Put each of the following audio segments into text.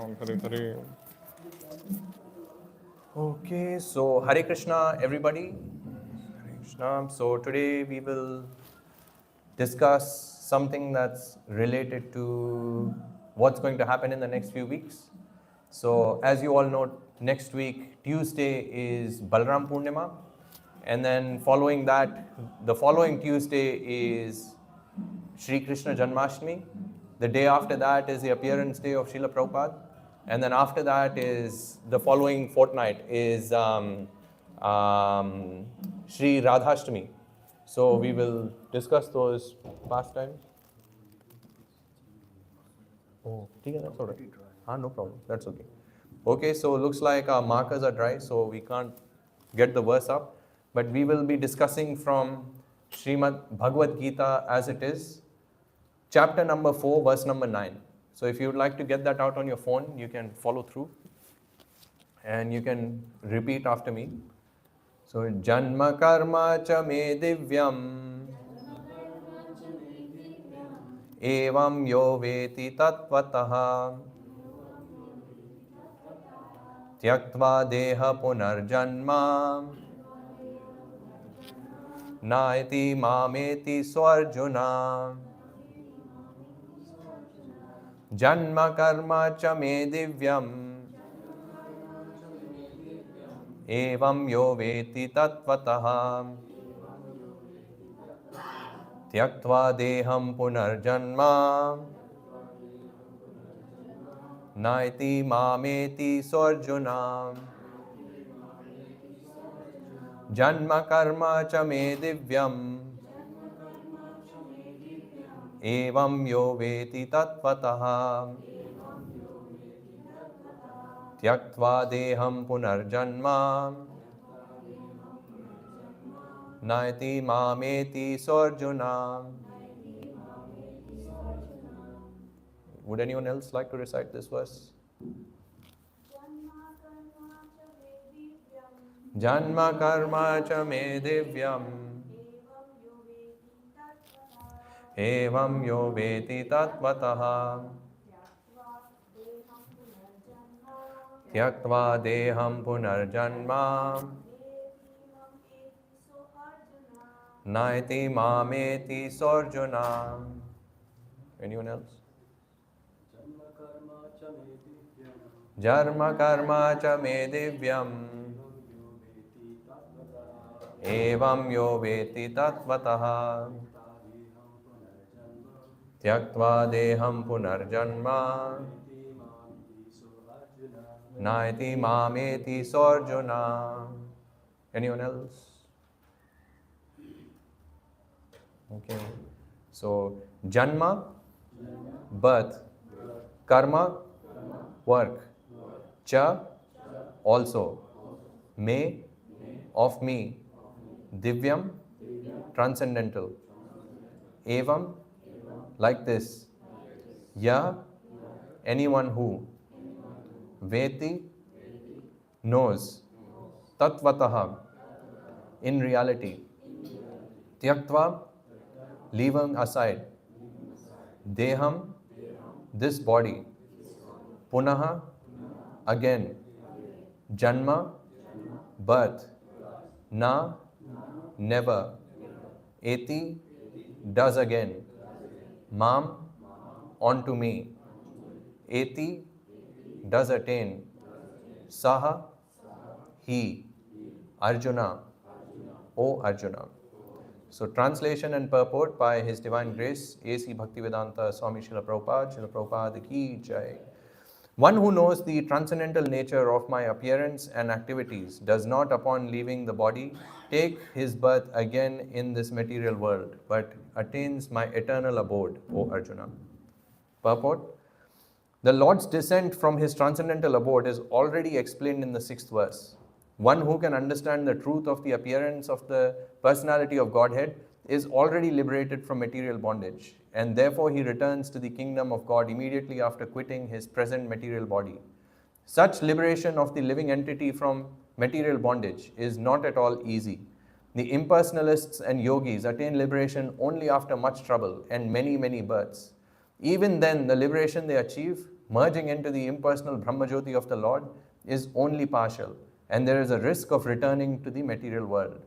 Ram Hare Hare. Okay, so Hare Krishna, everybody. Hare Krishna. So today we will discuss something that's related to what's going to happen in the next few weeks. So, as you all know, next week, Tuesday, is Balram Purnima. And then following that, the following Tuesday is Sri Krishna Janmashtami. The day after that is the appearance day of Srila Prabhupada. And then after that is the following fortnight is Sri Radhashtami. So we will discuss those pastimes. Oh, okay, that's all right. No problem. That's okay. Okay, so looks like our markers are dry, so we can't get the verse up. But we will be discussing from Srimad Bhagavad Gita as it is, chapter number 4, verse number 9. So if you would like to get that out on your phone, you can follow through. And you can repeat after me. So, Janma Karma Cha Me Divyam Evam Yo Veti Tattvataha Tyaktva Deha Punarjanma Naiti Mameti Swarjuna Janma Karma Cha Me Divyam Evam Yo Veti Tattvataha Tyaktva Deham Punarjanma Naiti Mameti Swarjuna Janma Karma Cha Me Divyam Evam Yo Veti Tattvataha Tyaktva Deham Punarjanma Naiti Mameti Swarjuna. Would anyone else like to recite this verse? Janma Karma Cha Me Divyam Evam Yo Veti Tattvataha Tyaktva Deham Punarjanma Naiti Mameti Swarjuna. Anyone else? Jarma Karma Cha Me Divyam Evam Yo Veti Tattvataha Tyaktva Deham Punarjanma Naiti Mameti Swarjuna. Anyone else? Okay. So, Janma, birth. Karma, work. Cha, also. Me, of me. Divyam, transcendental. Evam, like this. Ya, anyone who. Veti, knows. Tatvataha, in reality. Tyaktva, leaving aside. Deham, this body. Punaha, again. Janma, birth. Na, never. Eti, does again. Mam, onto me. Eti, does attain. Saha, he. Arjuna, O Arjuna. So, translation and purport by His Divine Grace, A.C. Bhaktivedanta Swami Srila Prabhupada Ki Jai. One who knows the transcendental nature of my appearance and activities does not, upon leaving the body, take his birth again in this material world, but attains my eternal abode, O Arjuna. Purport. The Lord's descent from his transcendental abode is already explained in the 6th verse. One who can understand the truth of the appearance of the personality of Godhead is already liberated from material bondage, and therefore he returns to the kingdom of God immediately after quitting his present material body. Such liberation of the living entity from material bondage is not at all easy. The impersonalists and yogis attain liberation only after much trouble and many, many births. Even then, the liberation they achieve merging into the impersonal Brahmajyoti of the Lord, is only partial, and there is a risk of returning to the material world.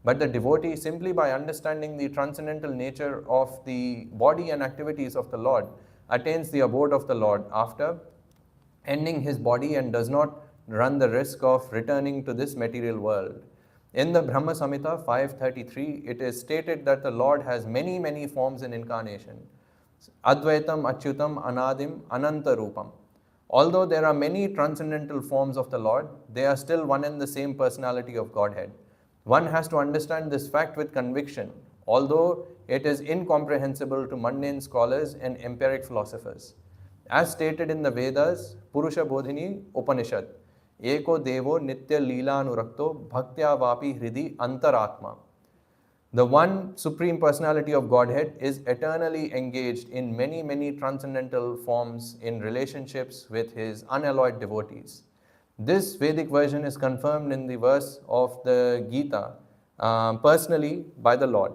But the devotee, simply by understanding the transcendental nature of the body and activities of the Lord, attains the abode of the Lord after ending his body and does not run the risk of returning to this material world. In the Brahma Samhita 533, it is stated that the Lord has many, many forms in incarnation. Advaitam, Achyutam, Anadim, Ananta Rupam. Although there are many transcendental forms of the Lord, they are still one and the same personality of Godhead. One has to understand this fact with conviction, although it is incomprehensible to mundane scholars and empiric philosophers. As stated in the Vedas, Purusha Bodhini Upanishad, Eko Devo Nitya Leela Anurakto Bhaktya Vapi Hridi Antaratma. The one Supreme Personality of Godhead is eternally engaged in many, many transcendental forms in relationships with his unalloyed devotees. This Vedic version is confirmed in the verse of the Gita personally by the Lord.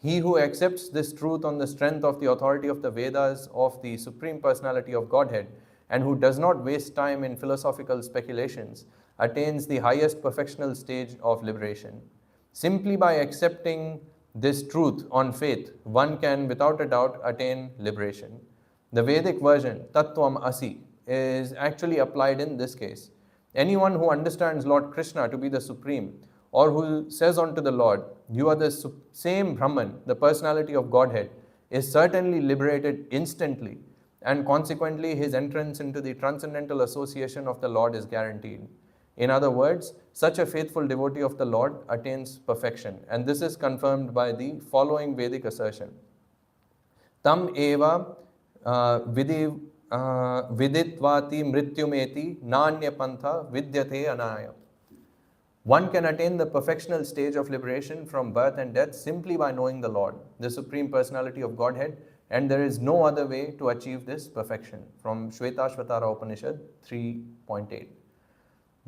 He who accepts this truth on the strength of the authority of the Vedas of the Supreme Personality of Godhead and who does not waste time in philosophical speculations attains the highest perfectional stage of liberation. Simply by accepting this truth on faith, one can without a doubt attain liberation. The Vedic version, Tattvam Asi, is actually applied in this case. Anyone who understands Lord Krishna to be the Supreme, or who says unto the Lord, you are the same Brahman, the personality of Godhead, is certainly liberated instantly, and consequently his entrance into the transcendental association of the Lord is guaranteed. In other words, such a faithful devotee of the Lord attains perfection, and this is confirmed by the following Vedic assertion. Tam eva viditvati mrityumeti nanya pantha vidyate anaya. One can attain the perfectional stage of liberation from birth and death simply by knowing the Lord, the Supreme Personality of Godhead, and there is no other way to achieve this perfection. From Shvetashvatara Upanishad 3.8.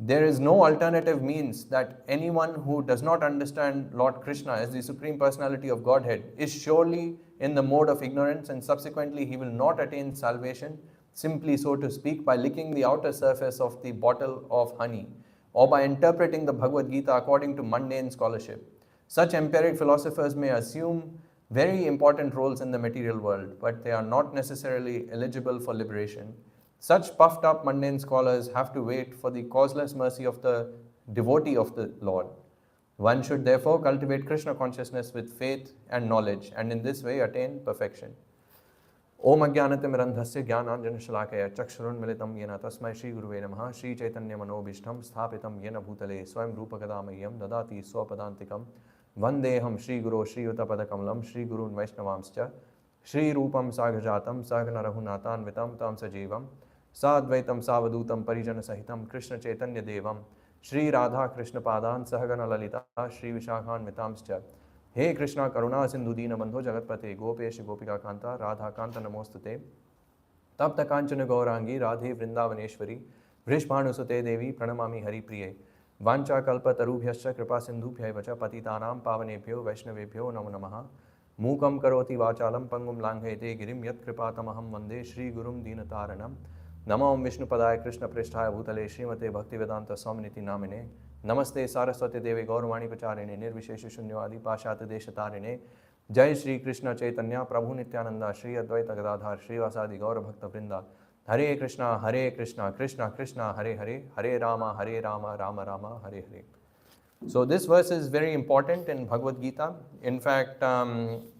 There is no alternative means that anyone who does not understand Lord Krishna as the Supreme Personality of Godhead is surely in the mode of ignorance, and subsequently he will not attain salvation, simply so to speak, by licking the outer surface of the bottle of honey, or by interpreting the Bhagavad Gita according to mundane scholarship. Such empiric philosophers may assume very important roles in the material world, but they are not necessarily eligible for liberation. Such puffed up mundane scholars have to wait for the causeless mercy of the devotee of the Lord. One should therefore cultivate Krishna consciousness with faith and knowledge, and in this way attain perfection. Om Ajnanatimrandhasya Jnananjanashalakaya Chakshurunmilitam Yena Tasmai Shri Guruve Namaha Shri Chaitanya Manobhishtam Sthapitam Yena Bhutale Swayam Rupakadamayam Dadati Swapadantikam Vandeham Shri Guru Shri Utapadakamalam Shri Gurun Vaishnavamscha Shri Rupam Sagajatam Sagana Rahunatan Vitam Tam Sajivam Sadvaitam Savadutam Parijana Sahitam Krishna Chaitanya Devam Shri Radha Krishna Padan Sahagana Lalita Shri Vishakhan Vitamscha He Krishna Karuna Sindhu Dina Bandho Jagatpate Gopesh Gopika Kanta Radha Kanta Namostute Tapta Kanchana Gaurangi Radhe Vrindavaneshwari Vrishbhanusute Devi Pranamami Hari Priye Vancha Kalpa Tarubhyascha Kripa Sindhubhyai Vacha Patitanam Pavanebhyo Vaishnavebhyo Namo Namaha Mukam Karoti Vachalam Pangum Langhete Girim Yat Kripatamaham Vande Shri Gurum Dinataranam Namo Vishnu Padaya Krishna Pristhaya Bhutale Srimate Bhaktivedanta Swaminiti Namine Namaste Saraswati Devi Gauravani Pacharine Nirvishesha Shunyavadi Pashat Deshatarine Jai Shri Krishna Chaitanya Prabhu Nityananda Shri Advaita Gadadhar Shri Vasadi Gaura Bhakta Vrinda Hare Krishna Krishna Krishna Hare Hare Hare Rama Rama Rama Hare Hare. So this verse is very important in Bhagavad Gita. In fact,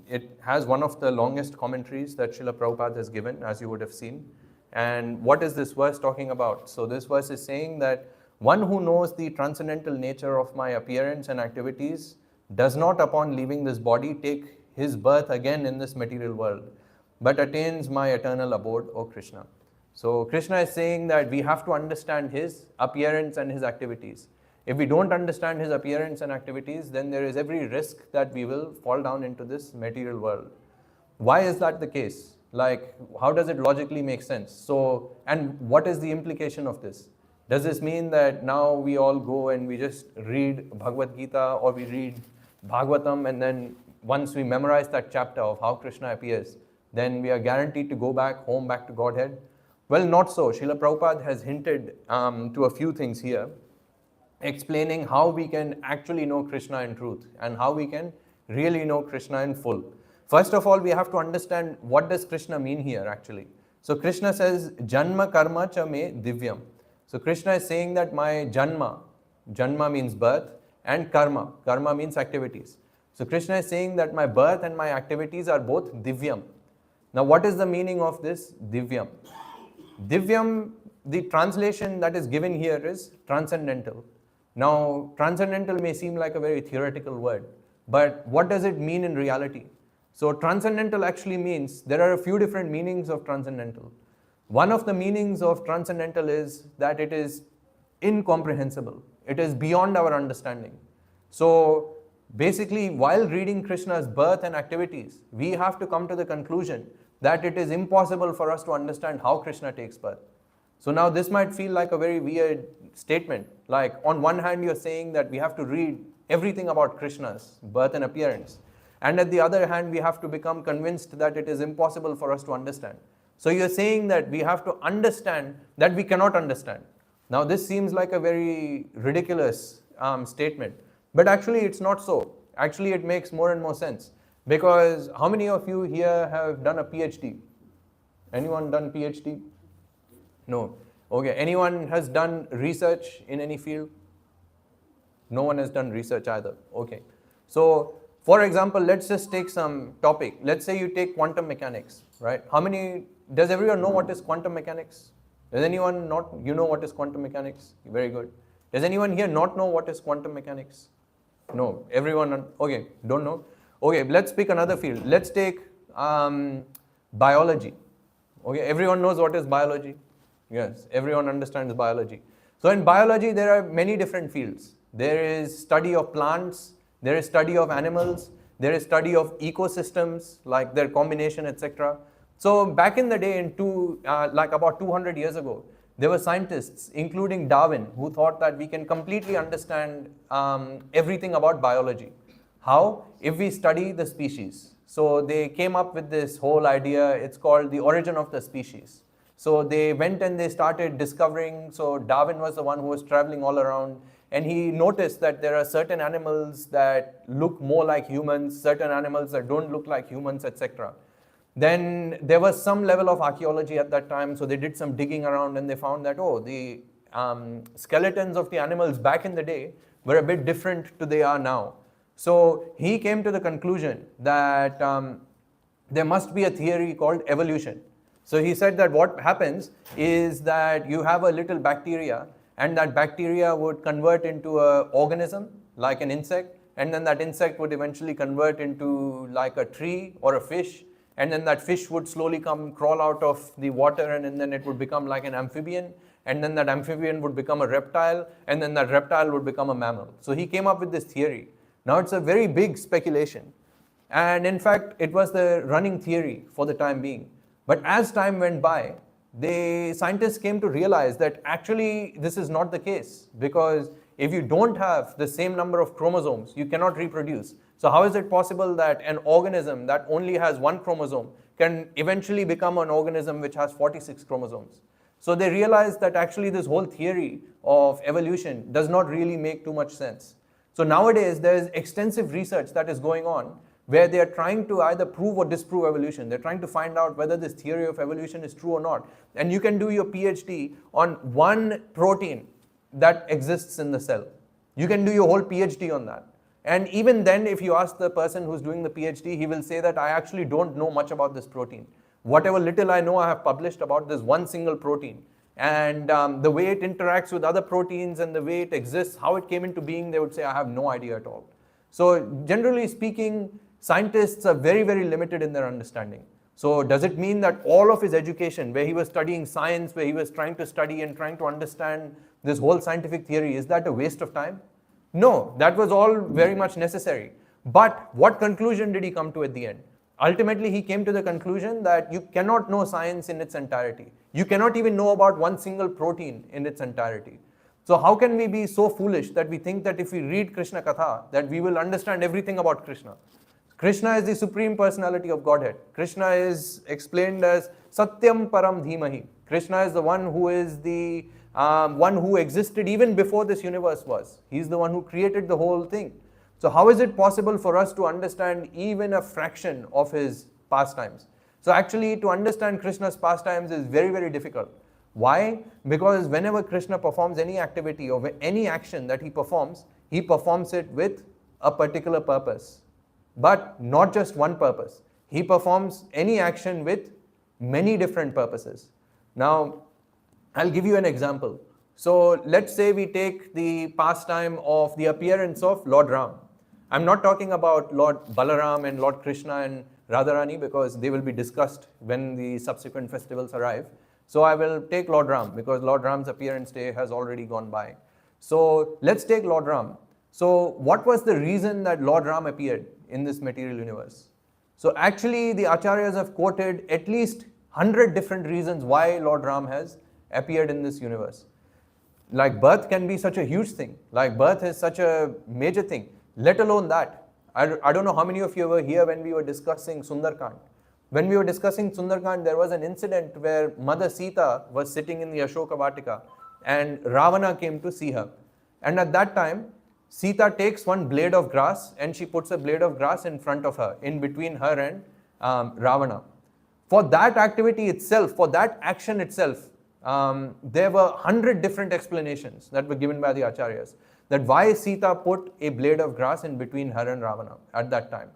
it has one of the longest commentaries that Srila Prabhupada has given, as you would have seen. And what is this verse talking about? So this verse is saying that one who knows the transcendental nature of my appearance and activities does not, upon leaving this body, take his birth again in this material world, but attains my eternal abode, O Krishna. So Krishna is saying that we have to understand his appearance and his activities. If we don't understand his appearance and activities, then there is every risk that we will fall down into this material world. Why is that the case? Like, how does it logically make sense? So, and what is the implication of this? Does this mean that now we all go and we just read Bhagavad Gita or we read Bhagavatam, and then once we memorize that chapter of how Krishna appears, then we are guaranteed to go back home, back to Godhead? Well, not so. Srila Prabhupada has hinted to a few things here, explaining how we can actually know Krishna in truth and how we can really know Krishna in full. First of all, we have to understand what does Krishna mean here actually. So Krishna says, Janma karma cha me divyam. So Krishna is saying that my janma means birth, and karma means activities. So Krishna is saying that my birth and my activities are both divyam. Now what is the meaning of this divyam? Divyam, the translation that is given here is transcendental. Now, transcendental may seem like a very theoretical word, but what does it mean in reality? So, transcendental actually means there are a few different meanings of transcendental. One of the meanings of transcendental is that it is incomprehensible. It is beyond our understanding. So, basically, while reading Krishna's birth and activities, we have to come to the conclusion that it is impossible for us to understand how Krishna takes birth. So now this might feel like a very weird statement. Like on one hand, you're saying that we have to read everything about Krishna's birth and appearance. And at the other hand, we have to become convinced that it is impossible for us to understand. So you're saying that we have to understand that we cannot understand. Now this seems like a very ridiculous statement. But actually it's not so. Actually it makes more and more sense. Because how many of you here have done a PhD? Anyone done PhD? No. Okay. Anyone has done research in any field? No one has done research either. Okay. So, for example, let's just take some topic. Let's say you take quantum mechanics, right? Does everyone know what is quantum mechanics? Does anyone not, know what is quantum mechanics? Very good. Does anyone here not know what is quantum mechanics? No. Everyone, okay, don't know. Okay, let's pick another field. Let's take biology. Okay, everyone knows what is biology? Yes, everyone understands biology. So in biology, there are many different fields. There is study of plants, there is study of animals, there is study of ecosystems, like their combination, etc. So back in the day, like about 200 years ago, there were scientists, including Darwin, who thought that we can completely understand everything about biology. How? If we study the species. So they came up with this whole idea, it's called the origin of the species. So they went and they started discovering, so Darwin was the one who was traveling all around, and he noticed that there are certain animals that look more like humans, certain animals that don't look like humans, etc. Then there was some level of archaeology at that time, so they did some digging around and they found that, the skeletons of the animals back in the day were a bit different to they are now. So he came to the conclusion that there must be a theory called evolution. So he said that what happens is that you have a little bacteria, and that bacteria would convert into an organism like an insect, and then that insect would eventually convert into like a tree or a fish, and then that fish would slowly crawl out of the water, and then it would become like an amphibian, and then that amphibian would become a reptile, and then that reptile would become a mammal. So he came up with this theory. Now it's a very big speculation, and in fact it was the running theory for the time being. But as time went by, the scientists came to realize that actually this is not the case, because if you don't have the same number of chromosomes, you cannot reproduce. So how is it possible that an organism that only has one chromosome can eventually become an organism which has 46 chromosomes? So they realized that actually this whole theory of evolution does not really make too much sense. So nowadays there is extensive research that is going on where they are trying to either prove or disprove evolution. They're trying to find out whether this theory of evolution is true or not. And you can do your PhD on one protein that exists in the cell. You can do your whole PhD on that. And even then, if you ask the person who's doing the PhD, he will say that I actually don't know much about this protein. Whatever little I know, I have published about this one single protein. And the way it interacts with other proteins and the way it exists, how it came into being, they would say, I have no idea at all. So generally speaking, scientists are very, very limited in their understanding. So does it mean that all of his education, where he was studying science, where he was trying to study and trying to understand this whole scientific theory, is that a waste of time? No, that was all very much necessary. But what conclusion did he come to at the end? Ultimately, he came to the conclusion that you cannot know science in its entirety. You cannot even know about one single protein in its entirety. So how can we be so foolish that we think that if we read Krishna Katha, that we will understand everything about Krishna? Krishna is the Supreme Personality of Godhead. Krishna is explained as Satyam Param Dhimahi. Krishna is the one who is the one who existed even before this universe was. He's the one who created the whole thing. So how is it possible for us to understand even a fraction of his pastimes? So actually, to understand Krishna's pastimes is very, very difficult. Why? Because whenever Krishna performs any activity or any action that he performs it with a particular purpose. But not just one purpose. He performs any action with many different purposes. Now, I'll give you an example. So let's say we take the pastime of the appearance of Lord Ram. I'm not talking about Lord Balaram and Lord Krishna and Radharani because they will be discussed when the subsequent festivals arrive. So I will take Lord Ram because Lord Ram's appearance day has already gone by. So let's take Lord Ram. So what was the reason that Lord Ram appeared in this material universe? So actually the Acharyas have quoted at least 100 different reasons why Lord Ram has appeared in this universe. Like birth can be such a huge thing. Like birth is such a major thing. Let alone that. I don't know how many of you were here when we were discussing Sundarkand. When we were discussing Sundarkand, there was an incident where Mother Sita was sitting in the Ashoka Vatika and Ravana came to see her. And at that time, Sita takes one blade of grass and she puts a blade of grass in front of her, in between her and Ravana. For that activity itself, for that action itself, there were 100 different explanations that were given by the Acharyas. That why Sita put a blade of grass in between her and Ravana at that time.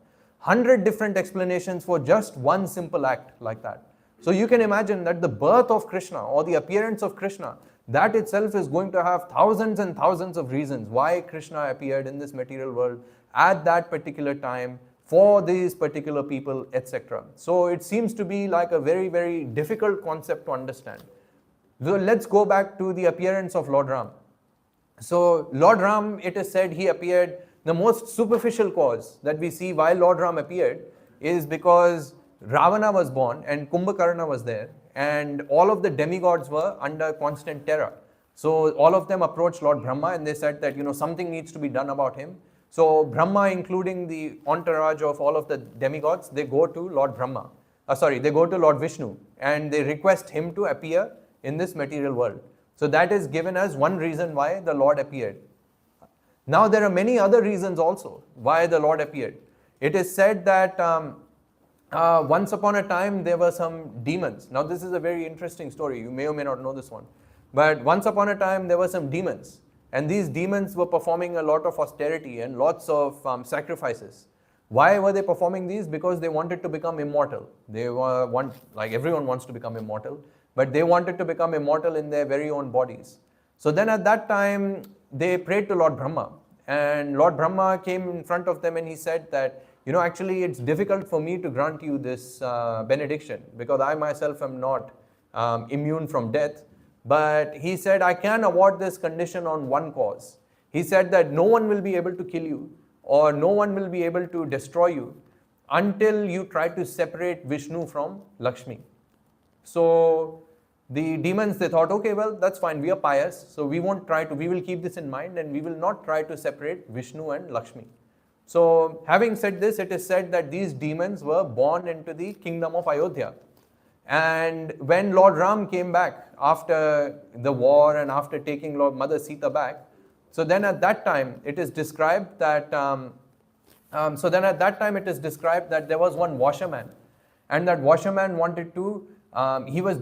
100 different explanations for just one simple act like that. So you can imagine that the birth of Krishna or the appearance of Krishna, that itself is going to have thousands and thousands of reasons why Krishna appeared in this material world at that particular time for these particular people, etc. So it seems to be like a very, very difficult concept to understand. So let's go back to the appearance of Lord Ram. So Lord Ram, it is said he appeared, the most superficial cause that we see why Lord Ram appeared is because Ravana was born and Kumbhakarna was there and all of the demigods were under constant terror. So all of them approached Lord Brahma and they said that something needs to be done about him. So Brahma, including the entourage of all of the demigods, they go to Lord Brahma. They go to Lord Vishnu and they request him to appear in this material world. So that is given as one reason why the Lord appeared. Now there are many other reasons also why the Lord appeared. It is said that once upon a time there were some demons. Now this is a very interesting story. You may or may not know this one. But once upon a time there were some demons. And these demons were performing a lot of austerity and lots of sacrifices. Why were they performing these? Because they wanted to become immortal. Like everyone wants to become immortal. But they wanted to become immortal in their very own bodies. So then at that time, they prayed to Lord Brahma. And Lord Brahma came in front of them and he said that, actually it's difficult for me to grant you this benediction because I myself am not immune from death. But he said, I can award this condition on one cause. He said that no one will be able to kill you or no one will be able to destroy you until you try to separate Vishnu from Lakshmi. So the demons, they thought, okay, well, that's fine. We are pious. So we will keep this in mind and we will not try to separate Vishnu and Lakshmi. So having said this, it is said that these demons were born into the kingdom of Ayodhya. And when Lord Ram came back after the war and after taking Mother Sita back, so then at that time it is described that there was one washerman, and that washerman wanted to he was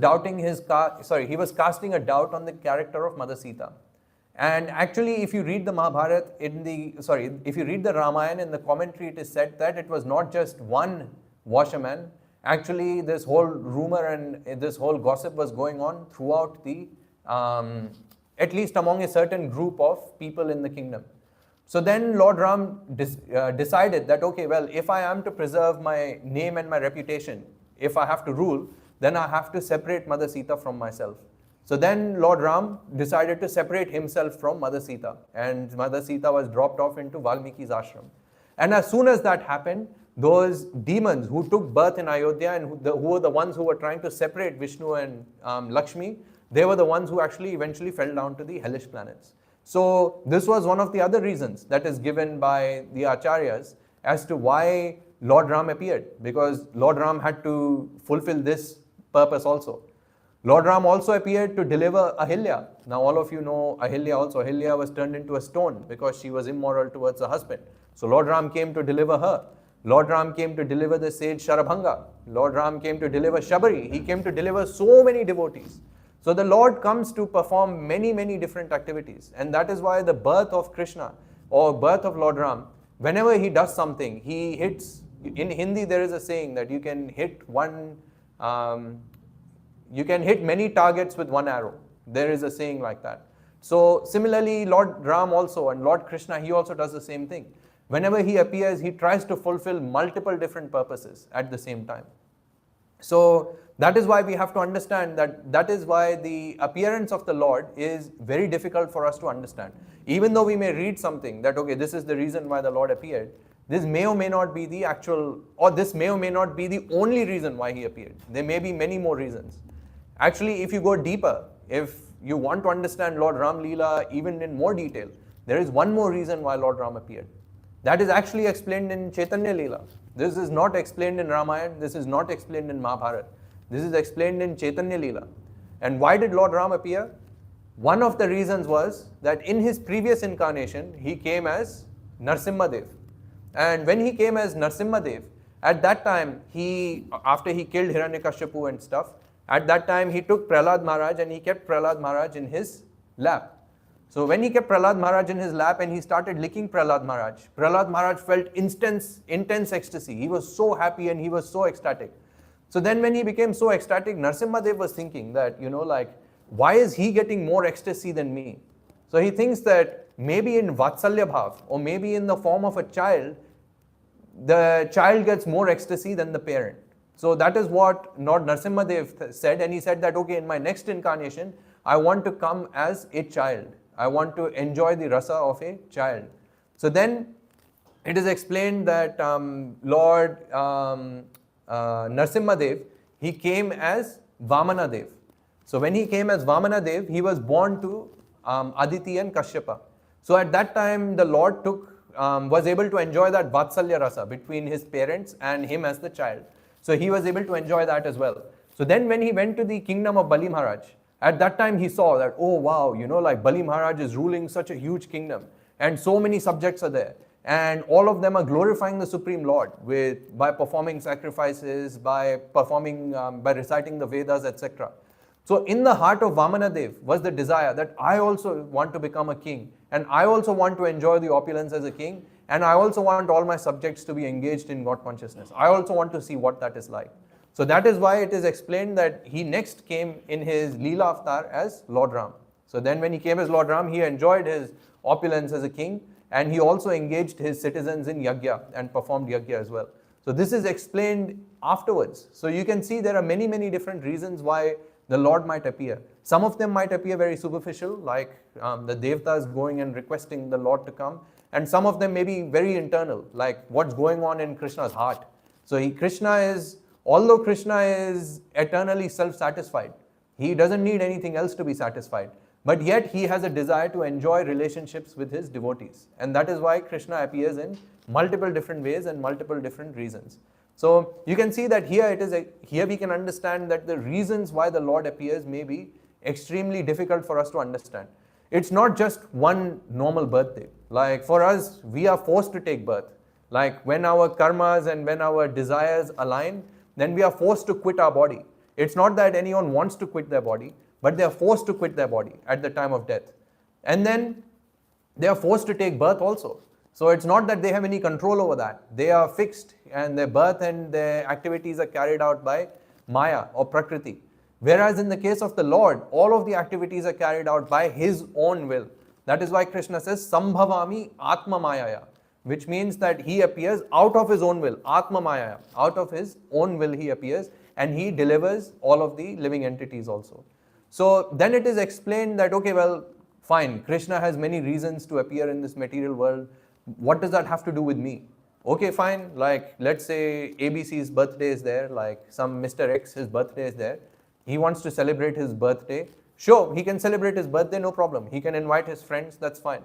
casting a doubt on the character of Mother Sita. And actually, if you read the Mahabharata if you read the Ramayana in the commentary, it is said that it was not just one washerman. Actually, this whole rumor and this whole gossip was going on throughout the, at least among a certain group of people in the kingdom. So then Lord Ram decided that, okay, well, if I am to preserve my name and my reputation, if I have to rule, then I have to separate Mother Sita from myself. So then Lord Ram decided to separate himself from Mother Sita, and Mother Sita was dropped off into Valmiki's ashram. And as soon as that happened, those demons who took birth in Ayodhya and who were the ones who were trying to separate Vishnu and Lakshmi, they were the ones who actually eventually fell down to the hellish planets. So this was one of the other reasons that is given by the Acharyas as to why Lord Ram appeared, because Lord Ram had to fulfill this purpose also. Lord Ram also appeared to deliver Ahilya. Now all of you know Ahilya also. Ahilya was turned into a stone because she was immoral towards her husband. So Lord Ram came to deliver her. Lord Ram came to deliver the sage Sharabhanga. Lord Ram came to deliver Shabari. He came to deliver so many devotees. So the Lord comes to perform many, many different activities. And that is why the birth of Krishna or birth of Lord Ram, whenever he does something, he hits. In Hindi there is a saying that you can hit many targets with one arrow. There is a saying like that. So similarly, Lord Ram also and Lord Krishna, he also does the same thing. Whenever he appears, he tries to fulfill multiple different purposes at the same time. So that is why we have to understand that is why the appearance of the Lord is very difficult for us to understand. Even though we may read something that, okay, this is the reason why the Lord appeared, this may or may not be the actual, or this may or may not be the only reason why he appeared. There may be many more reasons. Actually, if you go deeper, if you want to understand Lord Ram Leela even in more detail, there is one more reason why Lord Ram appeared. That is actually explained in Chaitanya Leela. This is not explained in Ramayana, this is not explained in Mahabharata. This is explained in Chaitanya Leela. And why did Lord Ram appear? One of the reasons was that in his previous incarnation, he came as Narsimhadev. And when he came as Narsimhadev, at that time, after he killed Hiranyakashipu and stuff, at that time he took Prahlad Maharaj and he kept Prahlad Maharaj in his lap. So when he kept Prahlad Maharaj in his lap and he started licking Prahlad Maharaj felt intense ecstasy. He was so happy and he was so ecstatic. So then when he became so ecstatic, Narsimhadev was thinking that, why is he getting more ecstasy than me? So he thinks that maybe in Vatsalya Bhav or maybe in the form of a child, the child gets more ecstasy than the parent. So that is what Lord Narsimhadev said, and he said that, okay, in my next incarnation, I want to come as a child. I want to enjoy the rasa of a child. So then it is explained that Lord Narsimhadev, he came as Vamanadev. So when he came as Vamanadev, he was born to Aditi and Kashyapa. So at that time, the Lord was able to enjoy that Vatsalya rasa between his parents and him as the child. So he was able to enjoy that as well. So then when he went to the kingdom of Bali Maharaj, at that time he saw that, oh wow, Bali Maharaj is ruling such a huge kingdom and so many subjects are there. And all of them are glorifying the Supreme Lord by performing sacrifices, by reciting the Vedas, etc. So in the heart of Vamanadev was the desire that I also want to become a king and I also want to enjoy the opulence as a king and I also want all my subjects to be engaged in God consciousness. I also want to see what that is like. So that is why it is explained that he next came in his Leela avatar as Lord Ram. So then when he came as Lord Ram, he enjoyed his opulence as a king and he also engaged his citizens in yajna and performed yajna as well. So this is explained afterwards. So you can see there are many, many different reasons why the Lord might appear. Some of them might appear very superficial, like the Devatas going and requesting the Lord to come. And some of them may be very internal, like what's going on in Krishna's heart. So although Krishna is eternally self-satisfied, he doesn't need anything else to be satisfied. But yet he has a desire to enjoy relationships with his devotees. And that is why Krishna appears in multiple different ways and multiple different reasons. So you can see that here we can understand that the reasons why the Lord appears may be extremely difficult for us to understand. It's not just one normal birthday. Like for us, we are forced to take birth. Like when our karmas and when our desires align, then we are forced to quit our body. It's not that anyone wants to quit their body, but they are forced to quit their body at the time of death. And then they are forced to take birth also. So it's not that they have any control over that. They are fixed and their birth and their activities are carried out by Maya or Prakriti. Whereas in the case of the Lord, all of the activities are carried out by His own will. That is why Krishna says, Sambhavami Atma Mayaya, which means that He appears out of His own will, Atma Mayaya. Out of His own will He appears and He delivers all of the living entities also. So then it is explained that, okay, well, fine, Krishna has many reasons to appear in this material world. What does that have to do with me? Okay, fine, like let's say ABC's birthday is there, like some Mr. X, his birthday is there. He wants to celebrate his birthday. Sure, he can celebrate his birthday, no problem. He can invite his friends, that's fine.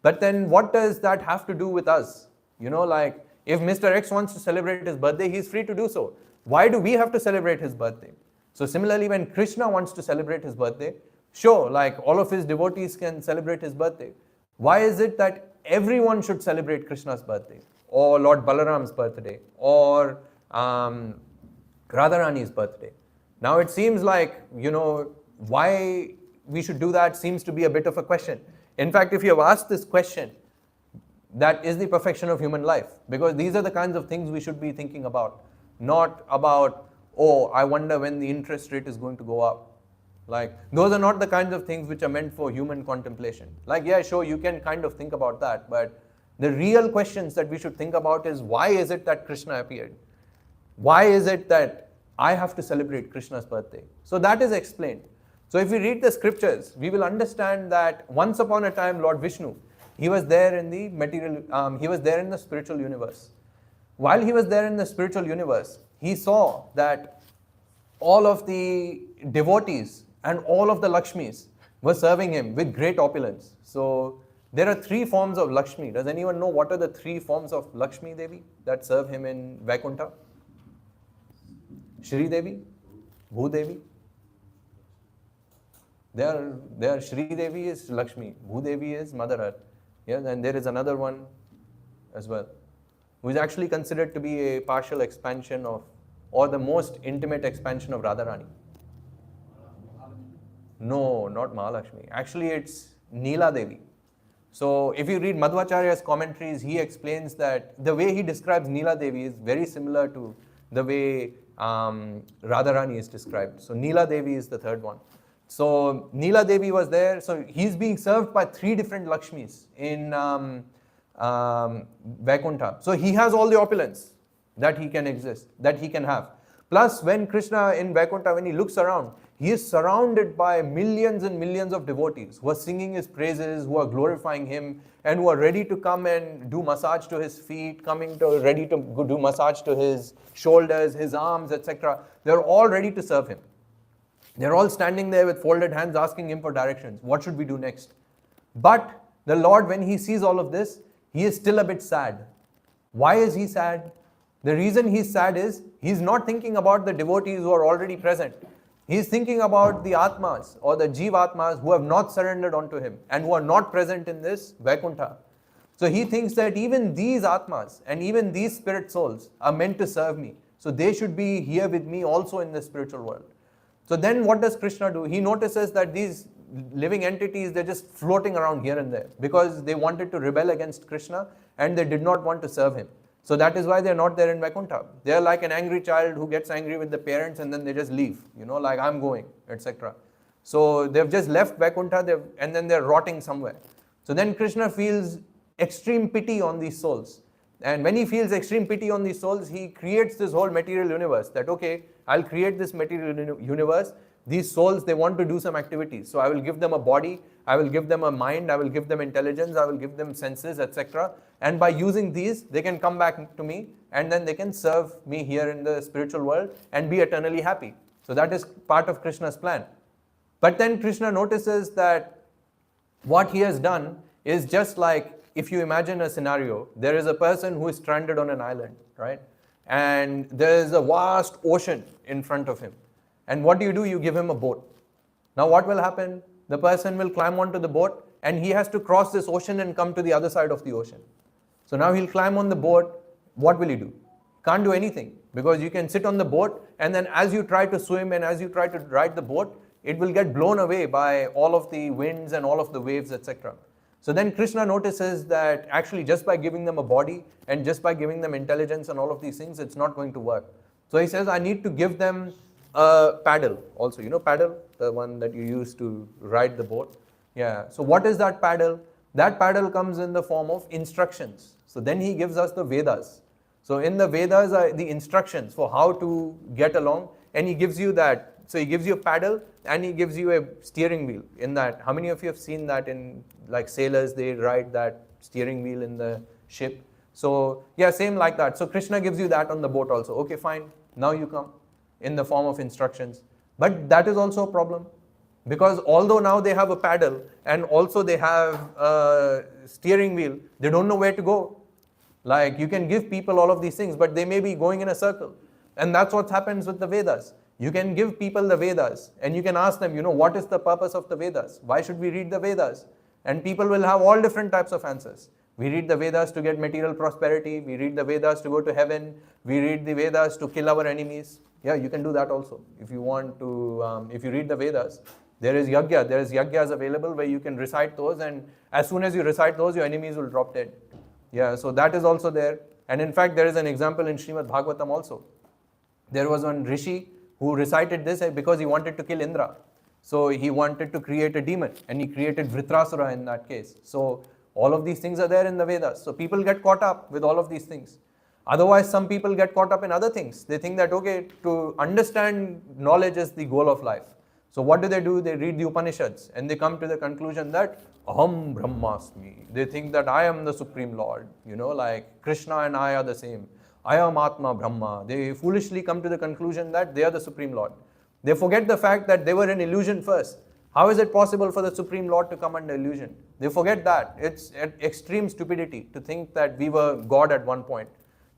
But then what does that have to do with us? Like if Mr. X wants to celebrate his birthday, he's free to do so. Why do we have to celebrate his birthday? So similarly, when Krishna wants to celebrate his birthday, sure, like all of his devotees can celebrate his birthday. Why is it that everyone should celebrate Krishna's birthday, or Lord Balaram's birthday, or Radharani's birthday? Now it seems like, why we should do that seems to be a bit of a question. In fact, if you have asked this question, that is the perfection of human life, because these are the kinds of things we should be thinking about, not about, oh, I wonder when the interest rate is going to go up. Like, those are not the kinds of things which are meant for human contemplation. Like, yeah, sure, you can kind of think about that, but the real questions that we should think about is, why is it that Krishna appeared? Why is it that I have to celebrate Krishna's birthday? So that is explained. So if we read the scriptures, we will understand that once upon a time, Lord Vishnu, he was there in the he was there in the spiritual universe. While he was there in the spiritual universe, he saw that all of the devotees and all of the Lakshmis were serving him with great opulence. So there are 3 forms of Lakshmi. Does anyone know what are the 3 forms of Lakshmi Devi that serve him in Vaikuntha? Shri Devi, Bhu Devi. There Shri Devi is Lakshmi, Bhu Devi is Mother Earth. Yeah, and there is another one as well, who is actually considered to be a partial expansion of, or the most intimate expansion of Radharani. No, not Mahalakshmi. Actually, it's Neela Devi. So if you read Madhvacharya's commentaries, he explains that the way he describes Neela Devi is very similar to the way Radharani is described. So Neela Devi is the third one. So Neela Devi was there. So he's being served by 3 different Lakshmis in Vaikuntha. So he has all the opulence that he can exist, that he can have. Plus, when Krishna in Vaikuntha, when he looks around, he is surrounded by millions and millions of devotees who are singing his praises, who are glorifying him, and who are ready to come and do massage to his feet, ready to do massage to his shoulders, his arms, etc. They're all ready to serve him. They're all standing there with folded hands asking him for directions. What should we do next? But the Lord, when he sees all of this, he is still a bit sad. Why is he sad? The reason he's sad is he's not thinking about the devotees who are already present. He's thinking about the Atmas or the Jivatmas who have not surrendered onto him and who are not present in this Vaikuntha. So he thinks that even these Atmas and even these spirit souls are meant to serve me. So they should be here with me also in the spiritual world. So then what does Krishna do? He notices that these living entities, they're just floating around here and there because they wanted to rebel against Krishna and they did not want to serve him. So that is why they're not there in Vaikuntha. They're like an angry child who gets angry with the parents and then they just leave, like I'm going, etc. So they've just left Vaikuntha and then they're rotting somewhere. So then Krishna feels extreme pity on these souls. And when he feels extreme pity on these souls, he creates this whole material universe that, okay, I'll create this material universe. These souls, they want to do some activities. So I will give them a body, I will give them a mind, I will give them intelligence, I will give them senses, etc. And by using these, they can come back to me and then they can serve me here in the spiritual world and be eternally happy. So that is part of Krishna's plan. But then Krishna notices that what he has done is just like, if you imagine a scenario, there is a person who is stranded on an island, right? And there is a vast ocean in front of him. And what do? You give him a boat. Now what will happen? The person will climb onto the boat and he has to cross this ocean and come to the other side of the ocean. So now he'll climb on the boat. What will he do? Can't do anything, because you can sit on the boat and then as you try to swim and as you try to ride the boat, it will get blown away by all of the winds and all of the waves, etc. So then Krishna notices that actually just by giving them a body and just by giving them intelligence and all of these things, it's not going to work. So he says, I need to give them a paddle also. You know paddle? The one that you use to ride the boat. Yeah. So what is that paddle? That paddle comes in the form of instructions. So then he gives us the Vedas. So in the Vedas are the instructions for how to get along, and he gives you that. So he gives you a paddle and he gives you a steering wheel in that. How many of you have seen that in like sailors, they ride that steering wheel in the ship? So yeah, same like that. So Krishna gives you that on the boat also. Okay, fine. Now you come in the form of instructions. But that is also a problem, because although now they have a paddle and also they have a steering wheel, they don't know where to go. Like you can give people all of these things, but they may be going in a circle. And that's what happens with the Vedas. You can give people the Vedas and you can ask them, what is the purpose of the Vedas? Why should we read the Vedas? And people will have all different types of answers. We read the Vedas to get material prosperity. We read the Vedas to go to heaven. We read the Vedas to kill our enemies. Yeah, you can do that also. If you want to, if you read the Vedas, there is yagyas available where you can recite those, and as soon as you recite those, your enemies will drop dead. Yeah, so that is also there. And in fact, there is an example in Srimad Bhagavatam also. There was one rishi who recited this because he wanted to kill Indra. So he wanted to create a demon, and he created Vritrasura in that case. So all of these things are there in the Vedas. So people get caught up with all of these things. Otherwise, some people get caught up in other things. They think that, okay, to understand knowledge is the goal of life. So what do? They read the Upanishads and they come to the conclusion that Aham Brahmasmi. They think that I am the Supreme Lord, like Krishna and I are the same. I am Atma Brahma. They foolishly come to the conclusion that they are the Supreme Lord. They forget the fact that they were in illusion first. How is it possible for the Supreme Lord to come under illusion? They forget that. It's extreme stupidity to think that we were God at one point.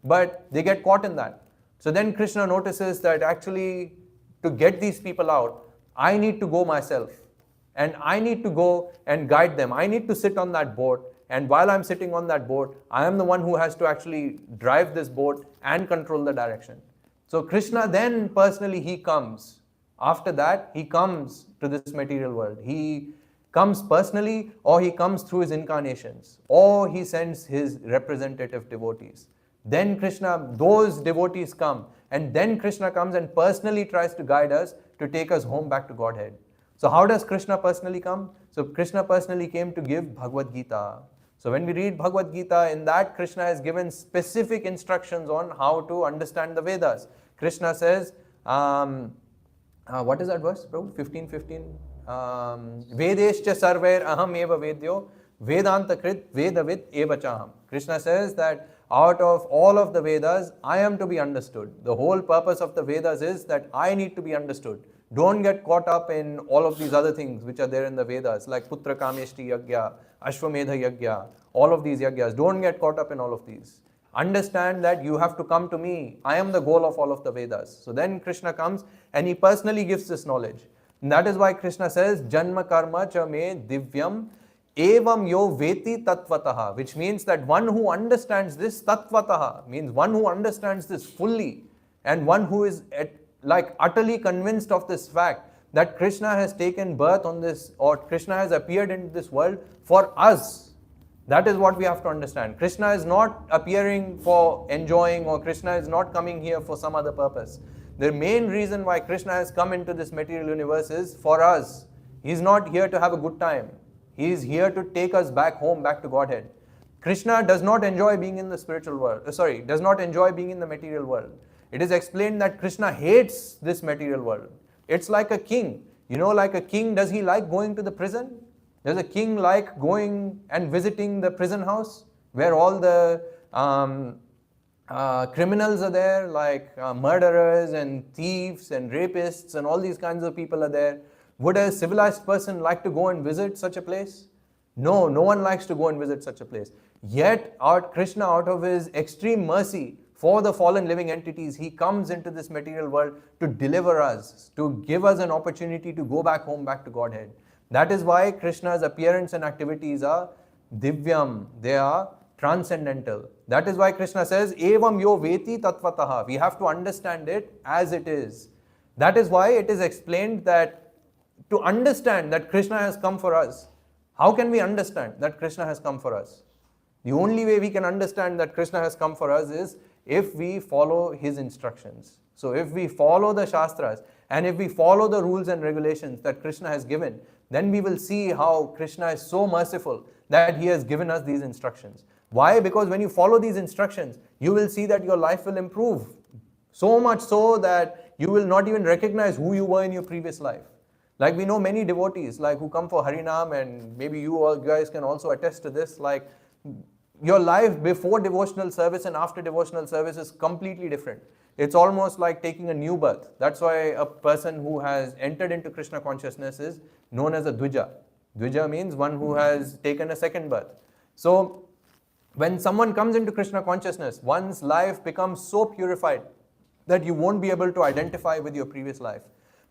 But they get caught in that. So then Krishna notices that actually to get these people out, I need to go myself. And I need to go and guide them. I need to sit on that boat. And while I'm sitting on that boat, I am the one who has to actually drive this boat and control the direction. So Krishna then personally, he comes. After that, he comes to this material world. He comes personally, or he comes through his incarnations, or he sends his representative devotees. Then Krishna, those devotees come, and then Krishna comes and personally tries to guide us to take us home back to Godhead. So how does Krishna personally come? So Krishna personally came to give Bhagavad Gita. So when we read Bhagavad Gita, in that Krishna has given specific instructions on how to understand the Vedas. Krishna says, what is that verse, Prabhu? 15:15. Vedescha sarvair aham eva vedyo vedanta krit vedavid eva chaham. Krishna says that out of all of the Vedas, I am to be understood. The whole purpose of the Vedas is that I need to be understood. Don't get caught up in all of these other things which are there in the Vedas, like Putra Kameshti Yagya, Ashwamedha Yagya, all of these Yagyas. Don't get caught up in all of these. Understand that you have to come to me. I am the goal of all of the Vedas. So then Krishna comes and he personally gives this knowledge. And that is why Krishna says, Janma karma cha me divyam evam yo veti tatvataha, which means that one who understands this tatvataha, means one who understands this fully, and one who is utterly convinced of this fact that Krishna has taken birth on this, or Krishna has appeared in this world for us. That is what we have to understand. Krishna is not appearing for enjoying, or Krishna is not coming here for some other purpose. The main reason why Krishna has come into this material universe is for us. He is not here to have a good time. He is here to take us back home, back to Godhead. Krishna does not enjoy being in the spiritual world. Does not enjoy being in the material world. It is explained that Krishna hates this material world. It's like a king. Like a king, does he like going to the prison? Does a king like going and visiting the prison house where all the criminals are there, like murderers and thieves and rapists and all these kinds of people are there? Would a civilized person like to go and visit such a place? No, no one likes to go and visit such a place. Yet, Krishna, out of his extreme mercy for the fallen living entities, he comes into this material world to deliver us, to give us an opportunity to go back home, back to Godhead. That is why Krishna's appearance and activities are divyam, they are transcendental. That is why Krishna says, evam yo veti tatvataha. We have to understand it as it is. That is why it is explained that to understand that Krishna has come for us, how can we understand that Krishna has come for us? The only way we can understand that Krishna has come for us is if we follow his instructions. So if we follow the Shastras and if we follow the rules and regulations that Krishna has given, then we will see how Krishna is so merciful that he has given us these instructions. Why? Because when you follow these instructions, you will see that your life will improve. So much so that you will not even recognize who you were in your previous life. Like we know many devotees who come for Harinam, and maybe you all guys can also attest to this, like your life before devotional service and after devotional service is completely different. It's almost like taking a new birth. That's why a person who has entered into Krishna consciousness is known as a Dvija. Dvija means one who has taken a second birth. So when someone comes into Krishna consciousness, one's life becomes so purified that you won't be able to identify with your previous life.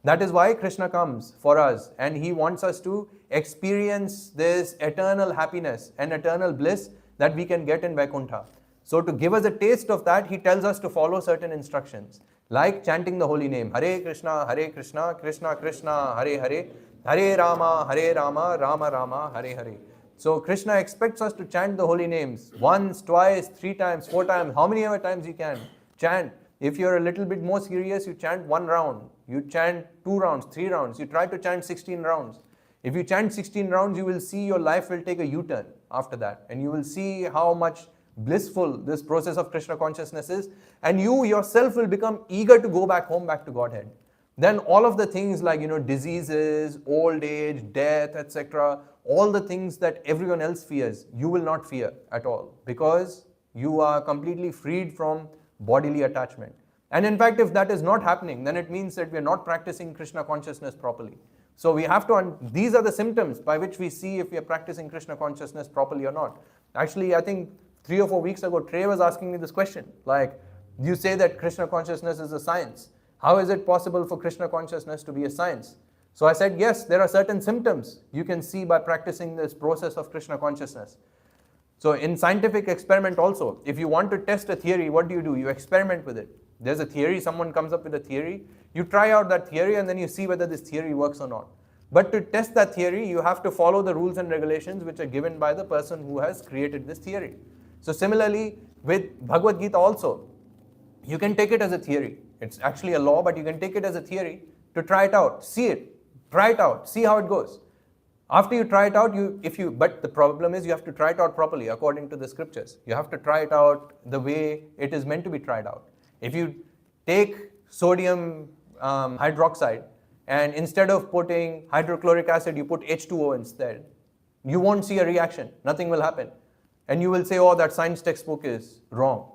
That is why Krishna comes for us, and he wants us to experience this eternal happiness and eternal bliss that we can get in Vaikuntha. So to give us a taste of that, he tells us to follow certain instructions, like chanting the holy name, Hare Krishna, Krishna Krishna, Hare Hare, Hare Rama, Rama Rama, Hare Hare. So Krishna expects us to chant the holy names once, twice, 3 times, 4 times, how many ever times you can chant. If you're a little bit more serious, you chant 1 round, you chant 2 rounds, 3 rounds, you try to chant 16 rounds. If you chant 16 rounds, you will see your life will take a U-turn after that, and you will see how much blissful this process of Krishna consciousness is, and you yourself will become eager to go back home, back to Godhead. Then all of the things like, diseases, old age, death, etc., all the things that everyone else fears, you will not fear at all, because you are completely freed from bodily attachment. And in fact, if that is not happening, then it means that we are not practicing Krishna consciousness properly. So we have to, these are the symptoms by which we see if we are practicing Krishna consciousness properly or not. Actually, I think 3 or 4 weeks ago, Trey was asking me this question, like, you say that Krishna consciousness is a science. How is it possible for Krishna consciousness to be a science? So I said, yes, there are certain symptoms you can see by practicing this process of Krishna consciousness. So in scientific experiment also, if you want to test a theory, what do? You experiment with it. There's a theory, someone comes up with a theory, you try out that theory and then you see whether this theory works or not. But to test that theory, you have to follow the rules and regulations which are given by the person who has created this theory. So similarly, with Bhagavad Gita also, you can take it as a theory. It's actually a law, but you can take it as a theory to try it out, see it, try it out, see how it goes. After you try it out, but the problem is you have to try it out properly according to the scriptures. You have to try it out the way it is meant to be tried out. If you take sodium hydroxide and instead of putting hydrochloric acid, you put H2O instead, you won't see a reaction. Nothing will happen. And you will say, oh, that science textbook is wrong.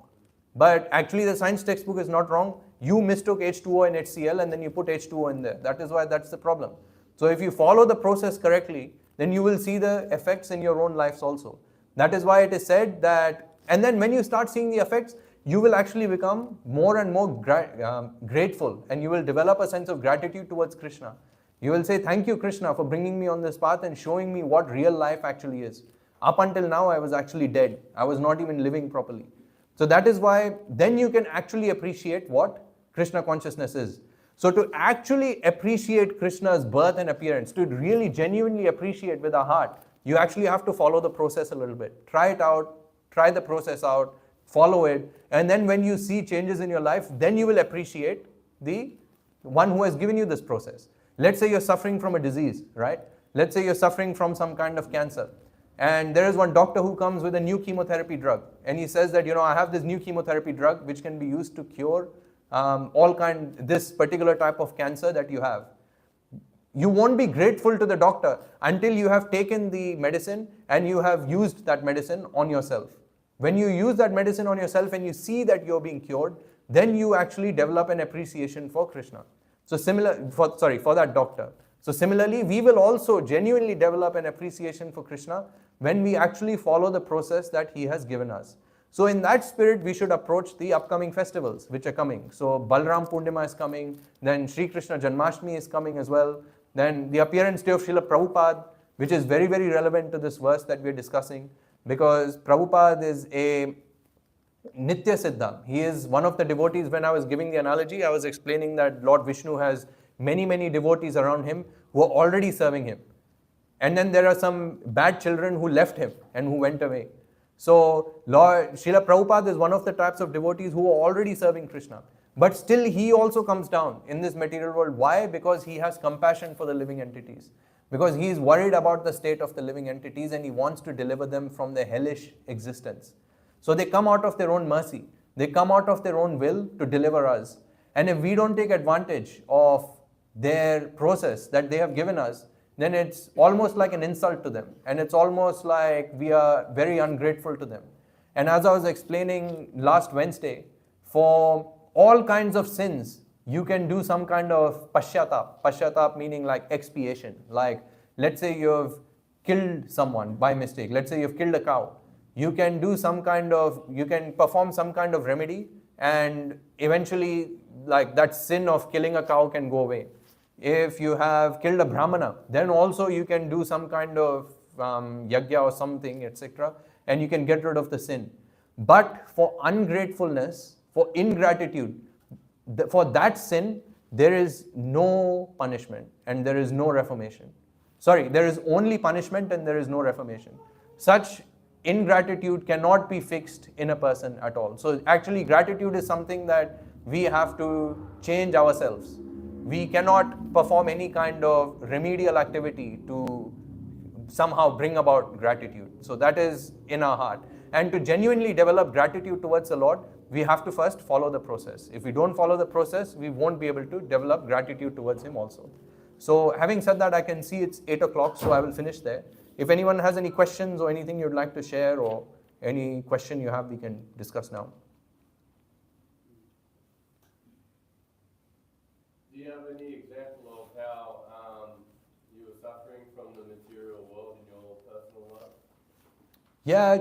But actually the science textbook is not wrong. You mistook H2O and HCl and then you put H2O in there. That is why that's the problem. So if you follow the process correctly, then you will see the effects in your own lives also. That is why it is said that, and then when you start seeing the effects, you will actually become more and more grateful, and you will develop a sense of gratitude towards Krishna. You will say, thank you, Krishna, for bringing me on this path and showing me what real life actually is. Up until now, I was actually dead. I was not even living properly. So that is why then you can actually appreciate what Krishna consciousness is. So to actually appreciate Krishna's birth and appearance, to really genuinely appreciate with our heart, you actually have to follow the process a little bit. Try it out, try the process out, follow it, and then when you see changes in your life, then you will appreciate the one who has given you this process. Let's say you're suffering from a disease, right? Let's say you're suffering from some kind of cancer. And there is one doctor who comes with a new chemotherapy drug. And he says that, I have this new chemotherapy drug which can be used to cure this particular type of cancer that you have. You won't be grateful to the doctor until you have taken the medicine and you have used that medicine on yourself. When you use that medicine on yourself and you see that you're being cured, then you actually develop an appreciation for Krishna. So for that doctor. So similarly, we will also genuinely develop an appreciation for Krishna when we actually follow the process that he has given us. So in that spirit, we should approach the upcoming festivals which are coming. So Balram Purnima is coming, then Sri Krishna Janmashtami is coming as well, then the appearance day of Srila Prabhupada, which is very, very relevant to this verse that we are discussing, because Prabhupada is a Nitya Siddha. He is one of the devotees. When I was giving the analogy, I was explaining that Lord Vishnu has many, many devotees around him who are already serving him. And then there are some bad children who left him and who went away. So Srila Prabhupada is one of the types of devotees who are already serving Krishna. But still he also comes down in this material world. Why? Because he has compassion for the living entities. Because he is worried about the state of the living entities and he wants to deliver them from their hellish existence. So they come out of their own mercy. They come out of their own will to deliver us. And if we don't take advantage of their process that they have given us, then it's almost like an insult to them. And it's almost like we are very ungrateful to them. And as I was explaining last Wednesday, for all kinds of sins, you can do some kind of pashyatap. Pashyatap meaning like expiation. Like, let's say you've killed someone by mistake. Let's say you've killed a cow. You can perform some kind of remedy, and eventually like that sin of killing a cow can go away. If you have killed a brahmana, then also you can do some kind of yajna or something, etc., and you can get rid of the sin. But for ungratefulness, for ingratitude, for that sin, there is no punishment and there is no reformation. Sorry, there is only punishment and there is no reformation. Such ingratitude cannot be fixed in a person at all. So actually gratitude is something that we have to change ourselves. We cannot perform any kind of remedial activity to somehow bring about gratitude. So that is in our heart. And to genuinely develop gratitude towards the Lord, we have to first follow the process. If we don't follow the process, we won't be able to develop gratitude towards Him also. So having said that, I can see it's 8 o'clock, so I will finish there. If anyone has any questions or anything you'd like to share or any question you have, we can discuss now. Do you have any example of how you were suffering from the material world in your personal life? Yeah,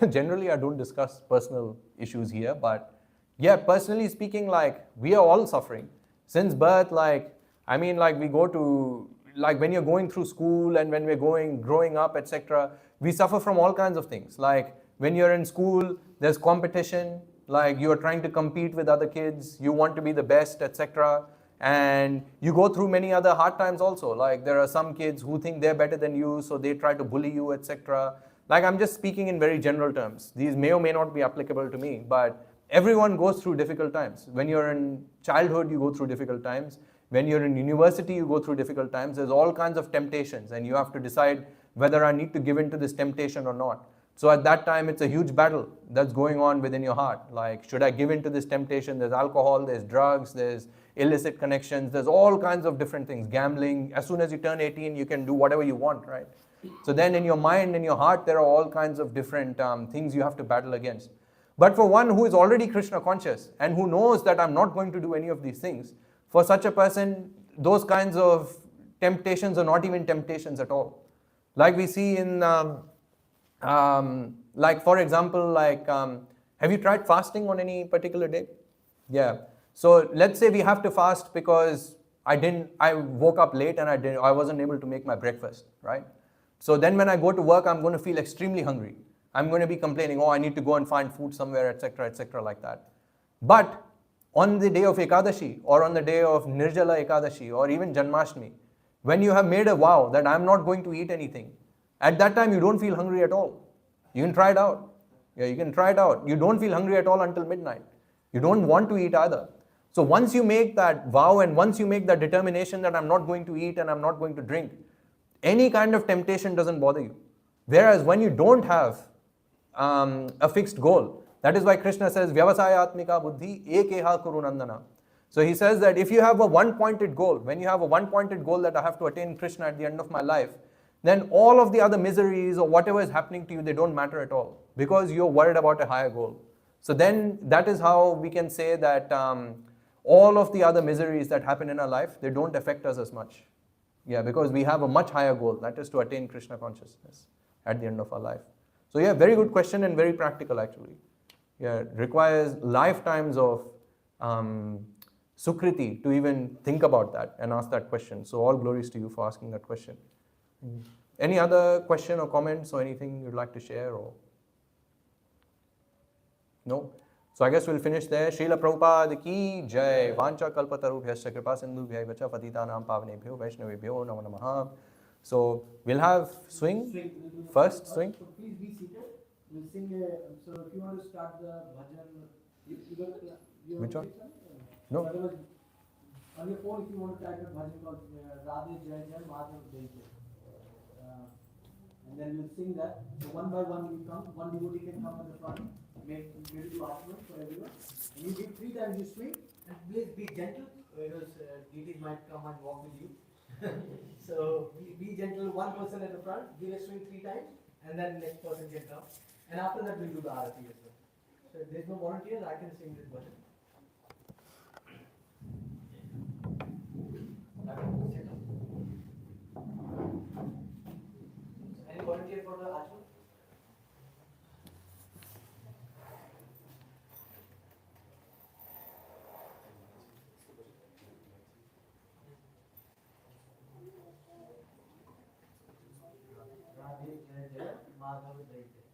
generally I don't discuss personal issues here, but yeah, personally speaking, like we are all suffering since birth. Like I mean, like we go to, like when you're going through school and when we're growing up, etc., we suffer from all kinds of things. Like when you're in school, there's competition, like you're trying to compete with other kids, you want to be the best, etc. And you go through many other hard times also. Like there are some kids who think they're better than you, so they try to bully you, etc. Like I'm just speaking in very general terms. These may or may not be applicable to me, but everyone goes through difficult times. When you're in childhood, you go through difficult times. When you're in university, you go through difficult times. There's all kinds of temptations and you have to decide whether I need to give in to this temptation or not. So at that time, it's a huge battle that's going on within your heart. Like, should I give in to this temptation? There's alcohol, there's drugs, there's illicit connections, there's all kinds of different things. Gambling, as soon as you turn 18, you can do whatever you want, right? So then in your mind, in your heart, there are all kinds of different things you have to battle against. But for one who is already Krishna conscious and who knows that I'm not going to do any of these things, for such a person, those kinds of temptations are not even temptations at all. Like we see in, like for example, like, have you tried fasting on any particular day? Yeah. So let's say we have to fast because I woke up late and I wasn't able to make my breakfast, right? So then when I go to work, I'm going to feel extremely hungry. I'm going to be complaining, oh, I need to go and find food somewhere, etc., like that. But on the day of Ekadashi or on the day of Nirjala Ekadashi or even Janmashtami, when you have made a vow that I'm not going to eat anything, at that time you don't feel hungry at all. You can try it out. Yeah, you can try it out. You don't feel hungry at all until midnight. You don't want to eat either. So once you make that vow and once you make that determination that I'm not going to eat and I'm not going to drink, any kind of temptation doesn't bother you. Whereas when you don't have a fixed goal, that is why Krishna says, Vyavasayatmika buddhi ekeha kuru nandana. So he says that if you have a one-pointed goal, when you have a one-pointed goal that I have to attain Krishna at the end of my life, then all of the other miseries or whatever is happening to you, they don't matter at all because you're worried about a higher goal. So then that is how we can say that all of the other miseries that happen in our life, they don't affect us as much. Yeah, because we have a much higher goal, that is to attain Krishna consciousness at the end of our life. So yeah, very good question and very practical actually. Yeah, it requires lifetimes of sukriti to even think about that and ask that question. So all glories to you for asking that question. Any other question or comments or anything you'd like to share or? No? So I guess we'll finish there. Srila Prabhupada ki jai. Vancha kalpatarubhyascha kripa sindhubhyai vacha patitanam pavanebhyo vaishnavebhyo namo namaha. So we'll have swing. First swing. So please be seated. We'll sing so if you want to start the bhajan, you Which one? No. No. Otherwise, on your phone, if you want to type a bhajan called Radhe Jai Jai Madhav Jai Jai. And then we'll sing that. So one by one we come. One devotee can come at the front. Maybe do afterwards for everyone. And you give 3 times you swing. And please be gentle because deities might come and walk with you. So be gentle. One person at the front. Give a swing 3 times. And then next person can come. And after that we'll do the arati as well. So if there's no volunteers, I can sing this bhajan. Any volunteer for the Ajman? marga with right there.